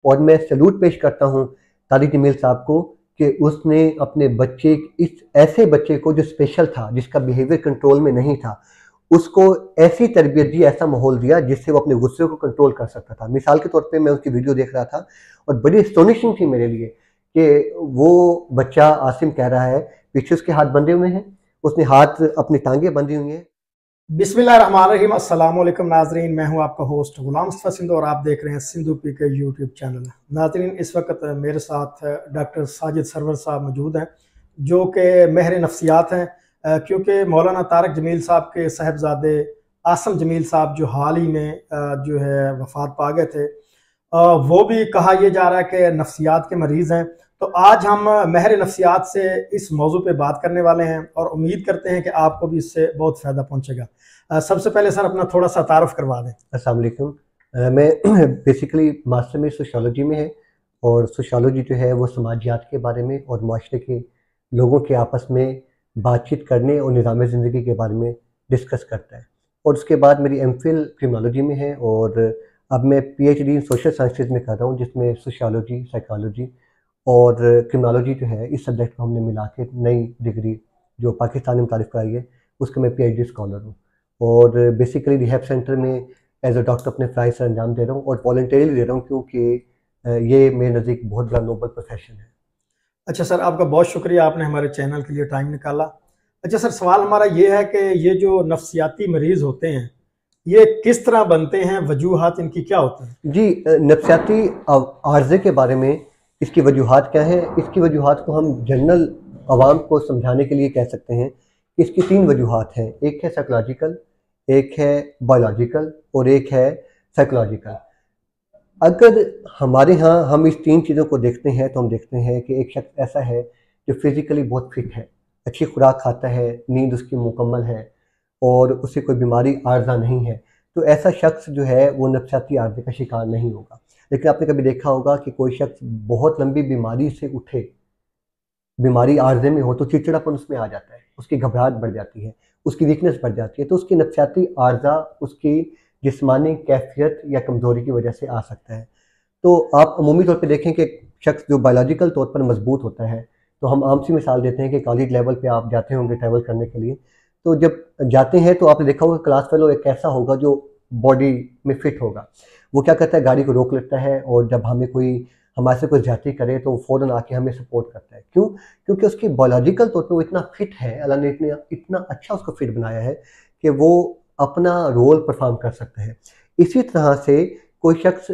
और मैं सैल्यूट पेश करता हूँ तारिक जमील साहब को कि उसने अपने बच्चे, इस ऐसे बच्चे को जो स्पेशल था, जिसका बिहेवियर कंट्रोल में नहीं था, उसको ऐसी तरबियत दी, ऐसा माहौल दिया जिससे वो अपने गुस्से को कंट्रोल कर सकता था। मिसाल के तौर पे मैं उसकी वीडियो देख रहा था और बड़ी एस्टोनिशिंग थी मेरे लिए कि वो बच्चा आसिम कह रहा है, पीछे उसके हाथ बंधे हुए हैं, उसने हाथ अपनी टांगे बंधी हुई हैं। बिस्मिल्लाहिर्रहमानिर्रहीम, अस्सलाम वालेकुम नाजरीन। मैं हूं आपका होस्ट गुलाम मुस्तफा सिंधु और आप देख रहे हैं सिंधु पी के यूट्यूब चैनल। नाजरीन, इस वक्त मेरे साथ डॉक्टर साजिद सरवर साहब मौजूद हैं जो कि महर नफ्सियात हैं, क्योंकि मौलाना तारिक जमील साहब के साहबजादे आसम जमील साहब जो हाल ही में जो है वफात पा गए थे, वो भी कहा यह जा रहा है कि नफ्सियात के मरीज़ हैं। तो आज हम महर नफ्सियात से इस मौजू पे बात करने वाले हैं और उम्मीद करते हैं कि आपको भी इससे बहुत फ़ायदा पहुंचेगा। सबसे पहले सर अपना थोड़ा सा तारुफ करवा दें। अस्सलाम वालेकुम। मैं बेसिकली मास्टर में सोशियोलॉजी में है और सोशियोलॉजी जो है वो समाजियात के बारे में और माशरे के लोगों के आपस में बातचीत करने और निज़ाम ज़िंदगी के बारे में डिस्कस करता है। और उसके बाद मेरी एमफिल क्रिमिनोलॉजी में है और अब मैं पीएचडी इन सोशल साइंसेज में कर रहा हूँ, जिसमें सोशियोलॉजी, साइकोलॉजी और क्रिमिनोलॉजी जो है, इस सब्जेक्ट को हमने मिला के नई डिग्री जो पाकिस्तान में मुतारिफ कराई है, उसके मैं पीएचडी स्कॉलर हूँ। और बेसिकली रिहैब सेंटर में एज अ डॉक्टर अपने फ़राइज़ से अंजाम दे रहा हूँ और वॉलंटियरली दे रहा हूँ, क्योंकि ये मेरे नज़दीक बहुत बड़ा नोबल प्रोफेशन है। अच्छा सर, आपका बहुत शुक्रिया, आपने हमारे चैनल के लिए टाइम निकाला। अच्छा सर, सवाल हमारा ये है कि ये जो नफ्सियाती मरीज़ होते हैं ये किस तरह बनते हैं, वजूहात इनकी क्या होती हैं? जी, नफ्सियाती आर्ज़े के बारे में इसकी वजूहात क्या हैं? इसकी वजूहात को हम जनरल आवाम को समझाने के लिए कह सकते हैं कि इसकी 3 वजूहात हैं। एक है साइकोलॉजिकल, एक है बायोलॉजिकल और एक है साइकोलॉजिकल। अगर हमारे यहाँ हम इस 3 चीज़ों को देखते हैं तो हम देखते हैं कि एक शख्स ऐसा है जो फिज़िकली बहुत फिट है, अच्छी खुराक खाता है, नींद उसकी मुकम्मल है और उसे कोई बीमारी आर्ज़ा नहीं है, तो ऐसा शख्स जो है वो नफ्सियाती आर्ज़े का शिकार नहीं होगा। लेकिन आपने कभी देखा होगा कि कोई शख्स बहुत लंबी बीमारी से उठे, बीमारी आर्ज़े में हो, तो चिड़चिड़ापन उसमें आ जाता है, उसकी घबराहट बढ़ जाती है, उसकी वीकनेस बढ़ जाती है, तो उसकी नफ्सियाती आर्ज़ा उसकी जिस्मानी कैफ़ियत या कमज़ोरी की वजह से आ सकता है। तो आप अमूमी तौर पे देखें कि शख्स जो बायोलॉजिकल तौर पर मजबूत होता है, तो हम आम सी मिसाल देते हैं कि कॉलेज लेवल पे आप जाते होंगे ट्रैवल करने के लिए, तो जब जाते हैं तो आपने देखा होगा क्लास फेलो एक ऐसा होगा जो बॉडी में फिट होगा। वो क्या करता है, गाड़ी को रोक लेता है और जब हमें कोई हमारे से कोई ज्यादती करे तो वो फ़ौरन आके हमें सपोर्ट करता है। क्यों? क्योंकि उसकी बायोलॉजिकल तौर पे वो इतना फिट है, अल्लाह ने इतना इतना अच्छा उसको फिट बनाया है कि वो अपना रोल परफॉर्म कर सकता है। इसी तरह से कोई शख्स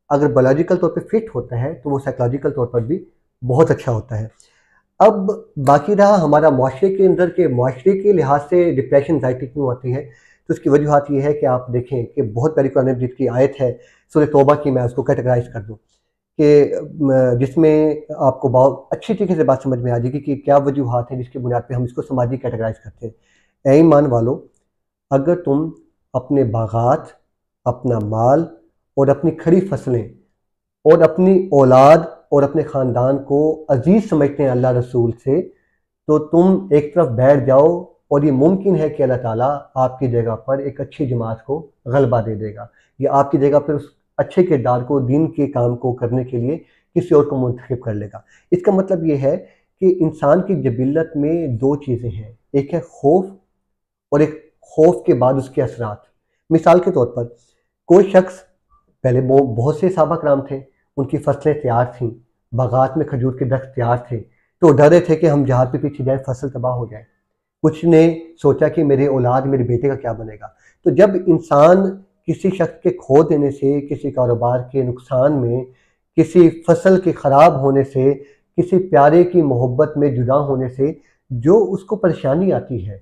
अगर बायोलॉजिकल तौर पे फिट होता है तो वो साइकोलॉजिकल तौर पर भी बहुत अच्छा होता है। अब बाकी रहा हमारा मुआशरे के अंदर के मुआशरे के लिहाज से डिप्रेशन, एंग्जायटी क्यों आती है, तो उसकी वजूहत ये है कि आप देखें कि बहुत प्यारी कुरान मजीद की आयत है सूरह तौबा की, मैं उसको कैटेगराइज कर दूँ कि जिसमें आपको बहुत अच्छी तरीके से बात समझ में आ जाएगी कि क्या वजूहत हैं जिसकी बुनियाद पे हम इसको समाजी कैटेगराइज करते हैं। ऐ ईमान वालो, अगर तुम अपने बागात, अपना माल और अपनी खड़ी फसलें और अपनी औलाद और अपने ख़ानदान को अजीज़ समझते हैं अल्लाह रसूल से, तो तुम एक तरफ बैठ जाओ और ये मुमकिन है कि अल्लाह ताला आपकी जगह पर एक अच्छी जमात को गलबा दे देगा, या आपकी जगह पर उस अच्छे किरदार को, दीन के काम को करने के लिए किसी और को मुंतखब कर लेगा। इसका मतलब ये है कि इंसान की जबिल्लत में 2 चीज़ें हैं, एक है खौफ और एक खौफ के बाद उसके असरात। मिसाल के तौर पर कोई शख्स, पहले बहुत से सहाबा कराम थे, उनकी फसलें तैयार थीं, बागात में खजूर के दरख्त तैयार थे, तो डर रहे थे कि हम जहाज पे पीछे जाए फसल तबाह हो जाए। कुछ ने सोचा कि मेरे औलाद, मेरे बेटे का क्या बनेगा। तो जब इंसान किसी शख्स के खो देने से, किसी कारोबार के नुकसान में, किसी फसल के ख़राब होने से, किसी प्यारे की मोहब्बत में जुदा होने से जो उसको परेशानी आती है,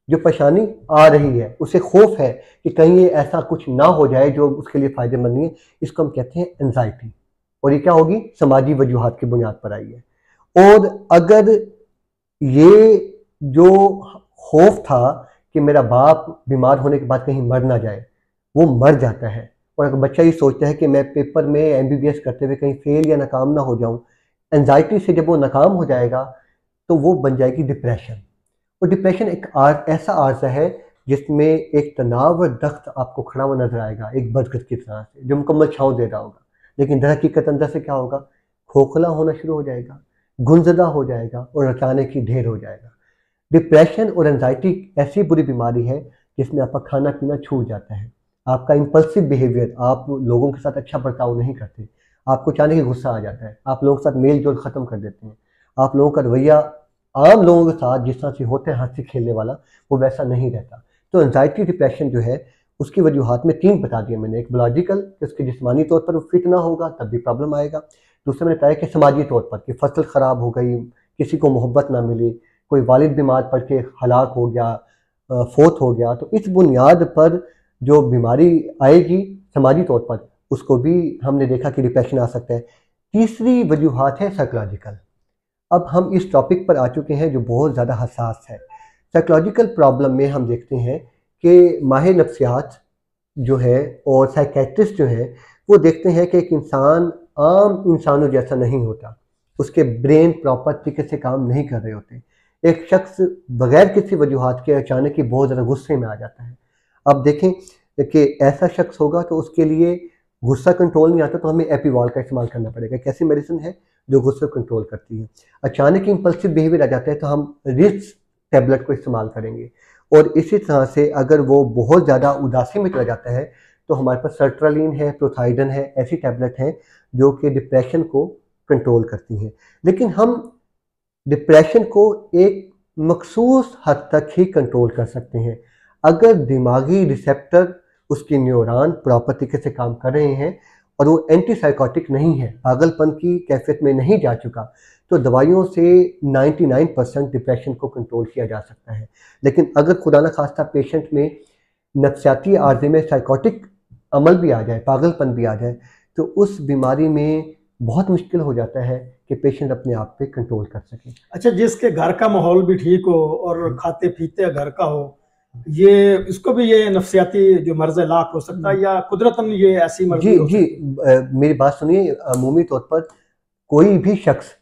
जो परेशानी आ रही है, उसे खौफ है कि कहीं ये ऐसा कुछ ना हो जाए जो उसके लिए फ़ायदेमंद नहीं है, इसको हम कहते हैं एंजाइटी। और ये क्या होगी, समाजी वजूहात की बुनियाद पर आई है। और अगर ये जो खौफ था कि मेरा बाप बीमार होने के बाद कहीं मर ना जाए, वो मर जाता है। और अगर बच्चा ये सोचता है कि मैं पेपर में एमबीबीएस करते हुए कहीं फेल या नाकाम ना हो जाऊं, एंजाइटी से जब वो नाकाम हो जाएगा तो वो बन जाएगी डिप्रेशन। और डिप्रेशन एक ऐसा आर्जा है जिसमें एक तनाव और दख्त आपको खड़ा हुआ नजर आएगा, एक बरगद की तरह से जो मुकम्मल छाँव दे रहा होगा। लेकिन दर हकीकत अंदर से क्या होगा, खोखला होना शुरू हो जाएगा, गुमज़दा हो जाएगा और अचानक ही ढेर हो जाएगा। डिप्रेशन और एंजाइटी ऐसी बुरी बीमारी है जिसमें आपका खाना पीना छूट जाता है, आपका इम्पल्सिव बिहेवियर, आप लोगों के साथ अच्छा बर्ताव नहीं करते, आपको अचानक ही गुस्सा आ जाता है, आप लोगों के साथ मेल जोल ख़त्म कर देते हैं, आप लोगों का रवैया आम लोगों के साथ जिस तरह से होते हैं हंसी खेलने वाला, वो वैसा नहीं रहता। तो एंजाइटी डिप्रेशन जो है उसकी वजूहात में 3 बता दिए मैंने। एक बायोलॉजिकल कि उसके जिस्मानी तौर पर वो फिट ना होगा तब भी प्रॉब्लम आएगा। दूसरा मैंने बताया कि समाजी तौर पर कि फसल ख़राब हो गई, किसी को मोहब्बत ना मिली, कोई वालिद बीमार पड़ के हलाक हो गया, फोत हो गया, तो इस बुनियाद पर जो बीमारी आएगी समाजी तौर पर उसको भी हमने देखा कि डिप्रेशन आ सकता है। तीसरी वजूहात है साइकोलॉजिकल। अब हम इस टॉपिक पर आ चुके हैं जो बहुत ज़्यादा हसास है। साइकोलॉजिकल प्रॉब्लम में हम देखते हैं कि माहिर नफ्सियात जो है और साइकेट्रिस्ट जो है वो देखते हैं कि एक इंसान आम इंसानों जैसा नहीं होता, उसके ब्रेन प्रॉपर तरीके से काम नहीं कर रहे होते। एक शख्स बगैर किसी वजूहात के अचानक ही बहुत ज़्यादा गुस्से में आ जाता है। अब देखें कि ऐसा शख्स होगा तो उसके लिए गुस्सा कंट्रोल नहीं आता, तो हमें एपीवॉल का इस्तेमाल करना पड़ेगा। कैसी मेडिसिन है जो गुस्से को कंट्रोल करती है। अचानक ही इंपल्सिव बिहेवियर आ जाता है तो हम रिच टैबलेट को इस्तेमाल करेंगे। और इसी तरह से अगर वो बहुत ज़्यादा उदासी में चला जाता है तो हमारे पास सर्ट्रालिन है, प्रोथाइडन है, ऐसी टैबलेट हैं जो कि डिप्रेशन को कंट्रोल करती हैं। लेकिन हम डिप्रेशन को एक मखसूस हद तक ही कंट्रोल कर सकते हैं। अगर दिमागी रिसेप्टर, उसके न्यूरॉन प्रॉपर तरीके से काम कर रहे हैं और वो एंटीसाइकोटिक नहीं है, पागलपन की कैफियत में नहीं जा चुका, तो दवाइयों से 99% डिप्रेशन को कंट्रोल किया जा सकता है। लेकिन अगर खुदा न खास्ता पेशेंट में नफ्सियाती आर्जे में साइकोटिक अमल भी आ जाए, पागलपन भी आ जाए, तो उस बीमारी में बहुत मुश्किल हो जाता है कि पेशेंट अपने आप पे कंट्रोल कर सके। अच्छा, जिसके घर का माहौल भी ठीक हो और खाते पीते घर का हो, ये इसको भी ये नफ्सियाती जो मर्ज लाक हो सकता है या कुदरतन ये ऐसी मर्जी हो जी मेरी बात सुनिए। अमूमी तौर पर कोई भी शख्स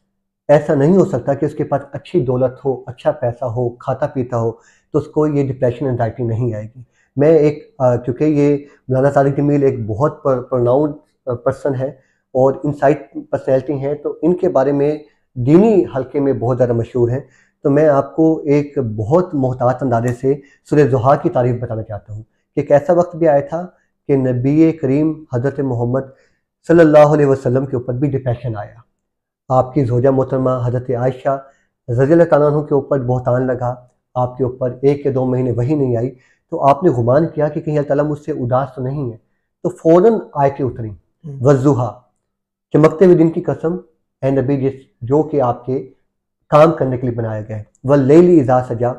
ऐसा नहीं हो सकता कि उसके पास अच्छी दौलत हो, अच्छा पैसा हो, खाता पीता हो तो उसको ये डिप्रेशन एंजाइटी नहीं आएगी। मैं एक क्योंकि ये मौलाना तारिक जमील एक बहुत प्रोनाउंड पर्सन है और इनसाइट पर्सनैलिटी हैं, तो इनके बारे में दीनी हल्के में बहुत ज़्यादा मशहूर हैं। तो मैं आपको एक बहुत मोहतात अंदाजे से सूरह ज़ुहा की तारीफ बताना चाहता हूँ कि एक ऐसा वक्त भी आया था कि नबी करीम हज़रत मोहम्मद सल्लल्लाहु अलैहि वसल्लम के ऊपर भी डिप्रेशन आया। आपकी ज़ौजा मोहतरमा हज़रत आयशा रज़ियल्लाहु तआला अन्हा के ऊपर बहुतान लगा, आपके ऊपर 1 या 2 महीने वही नहीं आई, तो आपने गुमान किया कि कहीं अल्लाह ताला मुझसे उदास तो नहीं है, तो फ़ौरन आयतें उतरी, वज़्ज़ुहा, चमकते हुए दिन की कसम, ए नबी जो कि आपके काम करने के लिए बनाया गया है, वल्लैलि इज़ा सजा,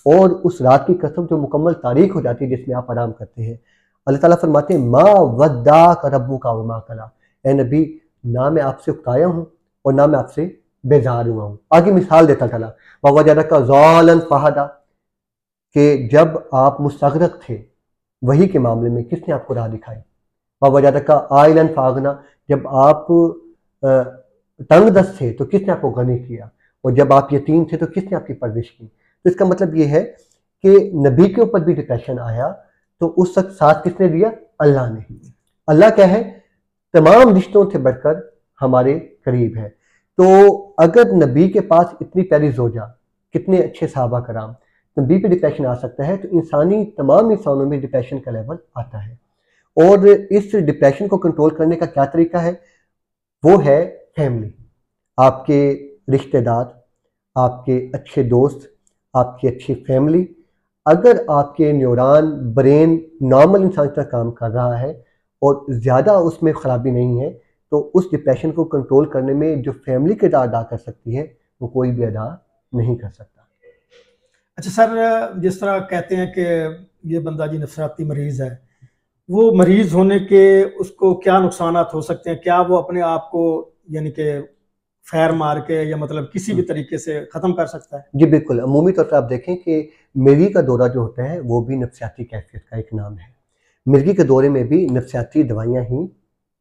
और उस रात की कसम जो मुकम्मल तारीख हो जाती है जिसमें आप आराम करते हैं। अल्लाह ताला फरमाते हैं मा वद्दाक रब्बुका वमा कला, ए नबी ना मैं आपसे उकताया हूँ और ना मैं आपसे बेजार हुआ हूँ। आगे मिसाल देता चला, ववजदका ज़ालन फहदा, कि जब आप मुस्तग़रक़ थे वही के मामले में किसने आपको राह दिखाई। ववजदका आइलन फागना, जब आप तंग दस्त थे तो किसने आपको गनी किया, और जब आप यतीम थे तो किसने आपकी परवरिश की। तो इसका मतलब ये है कि नबी के ऊपर भी डिप्रेशन आया तो उस वक्त साथ किसने दिया, अल्लाह ने। अल्लाह क्या है, तमाम रिश्तों से बढ़कर हमारे करीब है। तो अगर नबी के पास इतनी प्यारी ज़ौजा, कितने अच्छे सहाबा कराम, नबी पे डिप्रेशन आ सकता है, तो इंसानी तमाम इंसानों में डिप्रेशन का लेवल आता है। और इस डिप्रेशन को कंट्रोल करने का क्या तरीका है, वो है फैमिली, आपके रिश्तेदार, आपके अच्छे दोस्त, आपकी अच्छी फैमिली। अगर आपके न्यूरॉन ब्रेन नॉर्मल इंसान का काम कर रहा है और ज़्यादा उसमें ख़राबी नहीं है, तो उस डिप्रेशन को कंट्रोल करने में जो फैमिली किरदार अदा कर सकती है वो कोई भी अदा नहीं कर सकता। अच्छा सर, जिस तरह कहते हैं कि ये बंदा जी नफसियाती मरीज़ है, वो मरीज़ होने के उसको क्या नुकसानात हो सकते हैं? क्या वो अपने आप को यानी कि फैर मार के या मतलब किसी भी तरीके से ख़त्म कर सकता है? जी बिल्कुल, अमूमी तौर पर आप देखें कि मिर्गी का दौरा जो होता है वो भी नफ्सियाती कैफियत का एक नाम है। मिर्गी के दौरे में भी नफ्सियाती दवाइयाँ ही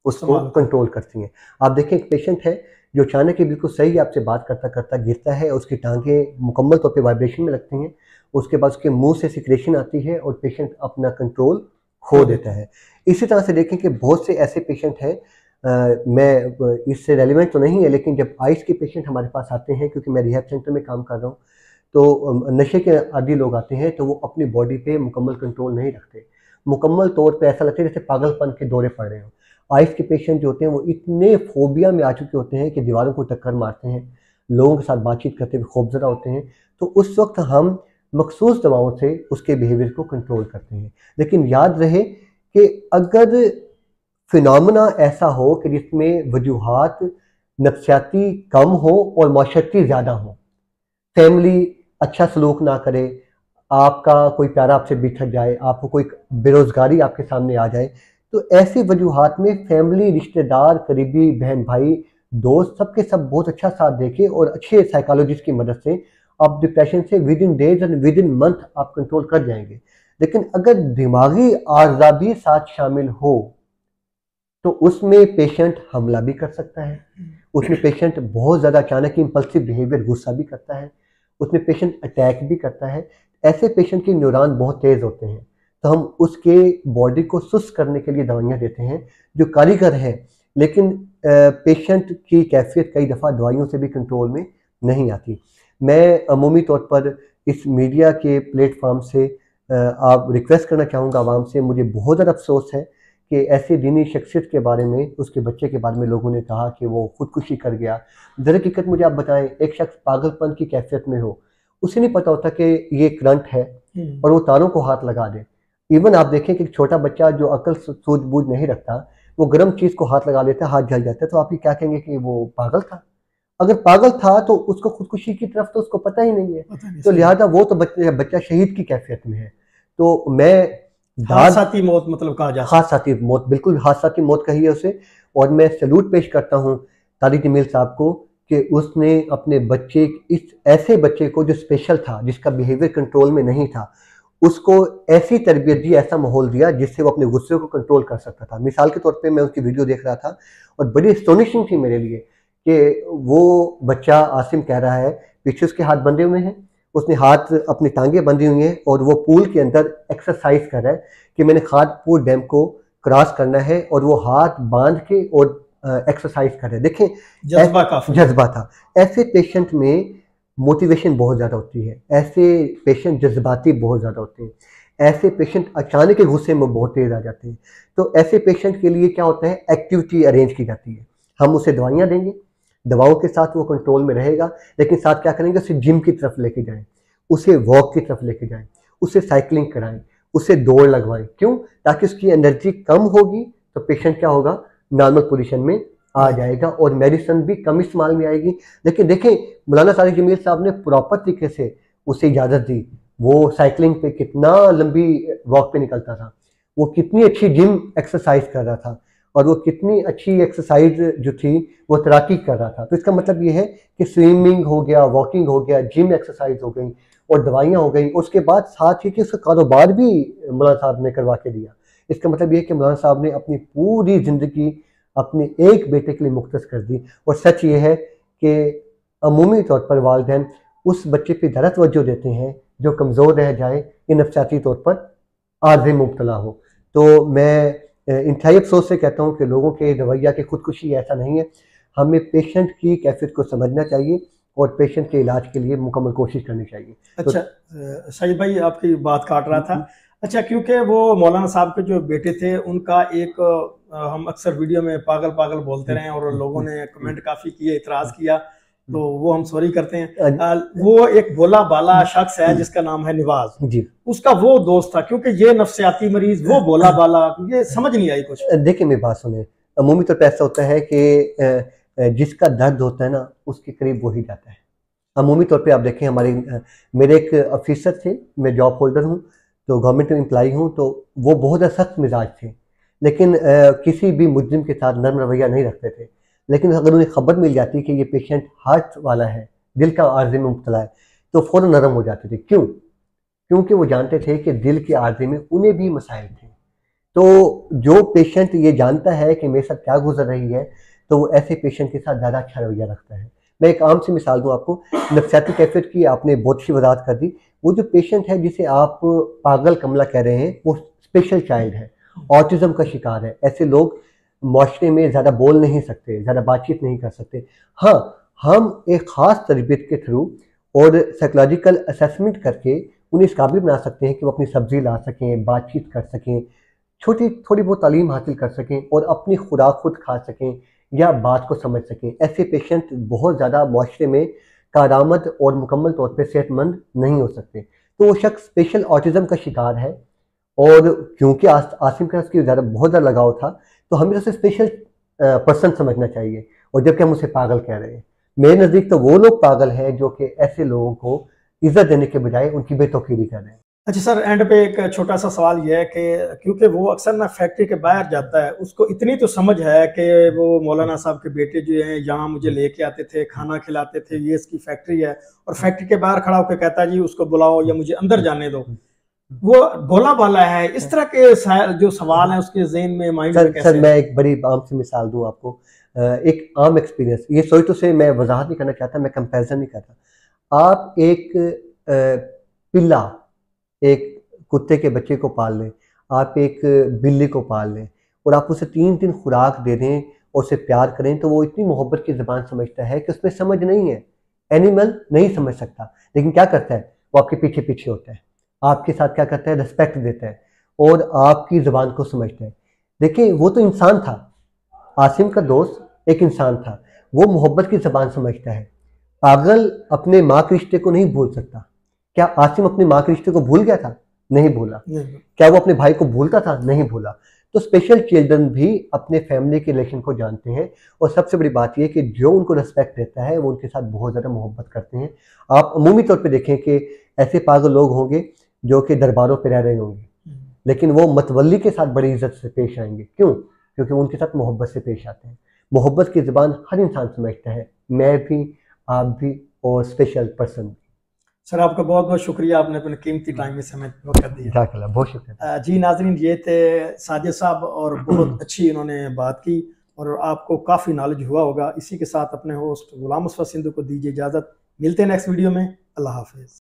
उसको कंट्रोल करती हैं। आप देखें एक पेशेंट है जो अचानक ही बिल्कुल सही आपसे बात करता करता गिरता है, उसकी टांगें मुकम्मल तौर पे वाइब्रेशन में लगती हैं, उसके बाद उसके मुंह से सिक्रेशन आती है और पेशेंट अपना कंट्रोल खो देता है। इसी तरह से देखें कि बहुत से ऐसे पेशेंट हैं मैं इससे रेलिवेंट तो नहीं है, लेकिन जब आइस के पेशेंट हमारे पास आते हैं, क्योंकि मैं रिहैब सेंटर में काम कर रहा हूँ, तो नशे के आदी लोग आते हैं तो वो अपनी बॉडी पे मुकम्मल कंट्रोल नहीं रखते, मुकम्मल तौर पे ऐसा लगता है जैसे पागलपन के दौरे पड़ रहे हो। आइस के पेशेंट जो होते हैं वो इतने फोबिया में आ चुके होते हैं कि दीवारों को टक्कर मारते हैं, लोगों के साथ बातचीत करते हुए खौफजदा होते हैं। तो उस वक्त हम मखसूस दवाओं से उसके बिहेवियर को कंट्रोल करते हैं। लेकिन याद रहे कि अगर फिनोमेना ऐसा हो कि जिसमें वजूहात नफ्सियाती कम हो और माशरती ज़्यादा हो, फैमिली अच्छा सलूक ना करे, आपका कोई प्यारा आपसे बिछड़ जाए, आपको कोई बेरोज़गारी आपके सामने आ जाए, तो ऐसी वजूहात में फैमिली, रिश्तेदार, करीबी बहन भाई, दोस्त सबके सब बहुत अच्छा साथ देके और अच्छे साइकोलॉजिस्ट की मदद से आप डिप्रेशन से with in days and with in month आप कंट्रोल कर जाएंगे। लेकिन अगर दिमागी आर्जा भी साथ शामिल हो तो उसमें पेशेंट हमला भी कर सकता है, उसमें पेशेंट बहुत ज़्यादा अचानक इम्पल्सिव बिहेवियर, गुस्सा भी करता है, उसमें पेशेंट अटैक भी करता है। ऐसे पेशेंट के न्यूरॉन बहुत तेज़ होते हैं, तो हम उसके बॉडी को सुस्त करने के लिए दवाइयाँ देते हैं जो कारीगर हैं, लेकिन पेशेंट की कैफियत कई दफ़ा दवाइयों से भी कंट्रोल में नहीं आती। मैं अमूमी तौर पर इस मीडिया के प्लेटफॉर्म से आप रिक्वेस्ट करना चाहूँगा आवाम से, मुझे बहुत ज़्यादा अफसोस है कि ऐसी दीनी शख्सियत के बारे में, उसके बच्चे के बारे में लोगों ने कहा कि वो खुदकुशी कर गया। दरहकीकत मुझे आप बताएं, एक शख्स पागलपन की कैफियत में हो, उसे नहीं पता होता कि ये करंट है और वो तारों को हाथ लगा दे। इवन आप देखें कि एक छोटा बच्चा जो अकल सूझबूझ नहीं रखता, वो गर्म चीज़ को हाथ लगा लेता है, हाथ जल जाता है, तो आप ये क्या कहेंगे कि वो पागल था? अगर पागल था तो उसको खुदकुशी की तरफ तो उसको पता ही नहीं है, तो लिहाजा वो तो बच्चा शहीद की कैफियत में है। तो मैं हादसाती मौत मतलब कहा जा, हादसाती मौत, बिल्कुल हादसाती मौत कही है उसे। और मैं सैल्यूट पेश करता हूँ तारिक जमील साहब को कि उसने अपने बच्चे, इस ऐसे बच्चे को जो स्पेशल था, जिसका बिहेवियर कंट्रोल में नहीं था, उसको ऐसी तरबियत दी, ऐसा माहौल दिया जिससे वो अपने गुस्से को कंट्रोल कर सकता था। मिसाल के तौर पे मैं उसकी वीडियो देख रहा था और बड़ी एस्टोनिशिंग थी मेरे लिए कि वो बच्चा आसिम कह रहा है, पीछे उसके हाथ बंधे हुए हैं, उसने हाथ अपनी टांगे बंधी हुई हैं और वो पूल के अंदर एक्सरसाइज कर रहा है कि मैंने खादपुर डैम को क्रॉस करना है, और वो हाथ बांध के और एक्सरसाइज कर रहे हैं। देखें, जज्बा था। ऐसे पेशेंट में मोटिवेशन बहुत ज़्यादा होती है, ऐसे पेशेंट जज्बाती बहुत ज़्यादा होते हैं, ऐसे पेशेंट अचानक के गुस्से में बहुत तेज़ आ जाते हैं। तो ऐसे पेशेंट के लिए क्या होता है, एक्टिविटी अरेंज की जाती है। हम उसे दवाइयाँ देंगे, दवाओं के साथ वो कंट्रोल में रहेगा, लेकिन साथ क्या करेंगे, उसे जिम की तरफ लेके जाएं, उसे वॉक की तरफ लेके जाएं, उसे साइकिलिंग कराएं, उसे दौड़ लगवाएं। क्यों? ताकि उसकी एनर्जी कम होगी तो पेशेंट क्या होगा, नॉर्मल पोजीशन में आ जाएगा और मेडिसिन भी कम इस्तेमाल में आएगी। लेकिन देखें, मौलाना तारिक जमील साहब ने प्रॉपर तरीके से उसे इजाज़त दी, वो साइकिलिंग पे कितना लंबी वॉक पे निकलता था, वो कितनी अच्छी जिम एक्सरसाइज कर रहा था, और वो कितनी अच्छी एक्सरसाइज जो थी वो तैराकी कर रहा था। तो इसका मतलब ये है कि स्विमिंग हो गया, वॉकिंग हो गया, जिम एक्सरसाइज हो गई और दवाइयाँ हो गई, उसके बाद साथ ही कि उसका कारोबार भी मौलाना साहब ने करवा के दिया। इसका मतलब ये है कि मौलाना साहब ने अपनी पूरी ज़िंदगी अपने एक बेटे के लिए मुख्तस कर दी। और सच ये है कि अमूमी तौर पर वालिदैन उस बच्चे पे ज़्यादा तवज्जो देते हैं जो कमज़ोर रह जाए, या नफ्सियाती तौर पर आर्ज़े में मुब्तला हो। तो मैं इंतहाई अफसोस से कहता हूँ कि लोगों के रवैया की खुदकुशी ऐसा नहीं है। हमें पेशेंट की कैफियत को समझना चाहिए और पेशेंट के इलाज के लिए मुकम्मल कोशिश करनी चाहिए। अच्छा, सईद भाई आपकी बात काट रहा था। अच्छा, क्योंकि वो मौलाना साहब के जो बेटे थे उनका एक हम अक्सर वीडियो में पागल पागल बोलते रहे और लोगों ने कमेंट काफ़ी किए, इतराज़ किया, तो वो हम सॉरी करते हैं। वो एक भोला बाला शख्स है जिसका नाम है निवाज जी, उसका वो दोस्त था, क्योंकि ये नफ्सियाती मरीज, वो भोला बाला, ये समझ नहीं आई कुछ। देखिए मेरी बात सुने, अमूमी तौर पर ऐसा होता है कि जिसका दर्द होता है ना उसके करीब वो ही जाता है। अमूमी तौर पे आप देखें, मेरे एक ऑफिसर थे, मैं जॉब होल्डर हूँ, तो गवर्नमेंट में एम्प्लॉई हूँ, तो वो बहुत ज़्यादा सख्त मिजाज थे, लेकिन किसी भी मुजरिम के साथ नर्म रवैया नहीं रखते थे। लेकिन अगर उन्हें खबर मिल जाती कि ये पेशेंट हार्ट वाला है, दिल का आर्जे में मुब्तला है, तो फ़ौरन नरम हो जाते थे। क्यों? क्योंकि वो जानते थे कि दिल के आर्जे में उन्हें भी मसाइल थे। तो जो पेशेंट ये जानता है कि मेरे साथ क्या गुजर रही है, तो वो ऐसे पेशेंट के साथ ज़्यादा अच्छा रवैया रखता है। मैं एक आम सी मिसाल दूँ आपको, नफ्सियाती कैफियत की आपने बहुत सी वजाहत कर दी। वो जो पेशेंट है जिसे आप पागल कमला कह रहे हैं, वो स्पेशल चाइल्ड है, ऑटिज्म का शिकार है। ऐसे लोग माशरे में ज़्यादा बोल नहीं सकते, ज़्यादा बातचीत नहीं कर सकते। हाँ, हम एक ख़ास तरबियत के थ्रू और साइकोलॉजिकल असेसमेंट करके उन्हें इस काबिल बना सकते हैं कि वो अपनी सब्ज़ी ला सकें, बातचीत कर सकें, छोटी थोड़ी बहुत तालीम हासिल कर सकें और अपनी खुराक खुद खा सकें या बात को समझ सकें। ऐसे पेशेंट बहुत ज़्यादा माशरे में कारआमद और मुकम्मल तौर पे सेहतमंद नहीं हो सकते। तो वो शख्स स्पेशल ऑटिज़म का शिकार है, और क्योंकि आसिम का उसकी बहुत ज़्यादा लगाव था, तो हमें उसे स्पेशल पर्सन समझना चाहिए, और जबकि हम उसे पागल कह रहे हैं। मेरे नज़दीक तो वो लोग पागल हैं जो कि ऐसे लोगों को इज्जत देने के बजाय उनकी बेतौकीरी कर रहे हैं। अच्छा सर, एंड पे एक छोटा सा सवाल यह है कि क्योंकि वो अक्सर ना फैक्ट्री के बाहर जाता है, उसको इतनी तो समझ है कि वो मौलाना साहब के बेटे जो हैं यहाँ मुझे लेके आते थे, खाना खिलाते थे, ये इसकी फैक्ट्री है, और फैक्ट्री के बाहर खड़ा होकर कहता है जी उसको बुलाओ या मुझे अंदर जाने दो। वो भोला भाला है। इस तरह के जो सवाल हैं उसके ज़हन में, माइंड में कैसे? सर मैं एक बड़ी आम सी मिसाल दूं आपको, एक आम एक्सपीरियंस, ये सोच तो से मैं वजाहत नहीं करना चाहता, मैं कंपैरिजन नहीं करता। आप एक पिल्ला, एक कुत्ते के बच्चे को पाल लें, आप एक बिल्ली को पाल लें और आप उसे 3 दिन खुराक दे दें और उसे प्यार करें, तो वो इतनी मोहब्बत की ज़बान समझता है कि उसमें समझ नहीं है। एनिमल नहीं समझ सकता, लेकिन क्या करता है, वो आपके पीछे पीछे होता है, आपके साथ क्या करता है, रिस्पेक्ट देता है और आपकी ज़बान को समझता है। देखिए वो तो इंसान था, आसिम का दोस्त एक इंसान था, वो मोहब्बत की ज़बान समझता है। पागल अपने माँ के रिश्ते को नहीं भूल सकता। क्या आसिम अपनी माँ के रिश्ते को भूल गया था? नहीं भूला। क्या वो अपने भाई को भूलता था? नहीं भूला। तो स्पेशल चिल्ड्रन भी अपने फैमिली के रिलेशन को जानते हैं, और सबसे बड़ी बात यह कि जो उनको रिस्पेक्ट देता है वो उनके साथ बहुत ज़्यादा मोहब्बत करते हैं। आप अमूमी तौर पे देखें कि ऐसे पागल लोग होंगे जो कि दरबारों पे रह रहे होंगे, लेकिन वो मतवल्ली के साथ बड़ी इज्जत से पेश आएंगे। क्यों? क्योंकि वो उनके साथ मोहब्बत से पेश आते हैं। मोहब्बत की ज़बान हर इंसान समझता है, मैं भी, आप भी और स्पेशल पर्सन भी। सर आपका बहुत बहुत शुक्रिया, आपने अपने कीमती टाइम में समय वक्त दिया। जाज़ाकल्लाह, बहुत शुक्रिया। जी नाज़रीन, ये थे साजिद साहब और बहुत अच्छी इन्होंने बात की और आपको काफ़ी नॉलेज हुआ होगा। इसी के साथ अपने होस्ट गुलाम मुस्तफा सिंधु को दीजिए इजाज़त। मिलते हैं नेक्स्ट वीडियो में। अल्लाह हाफिज़।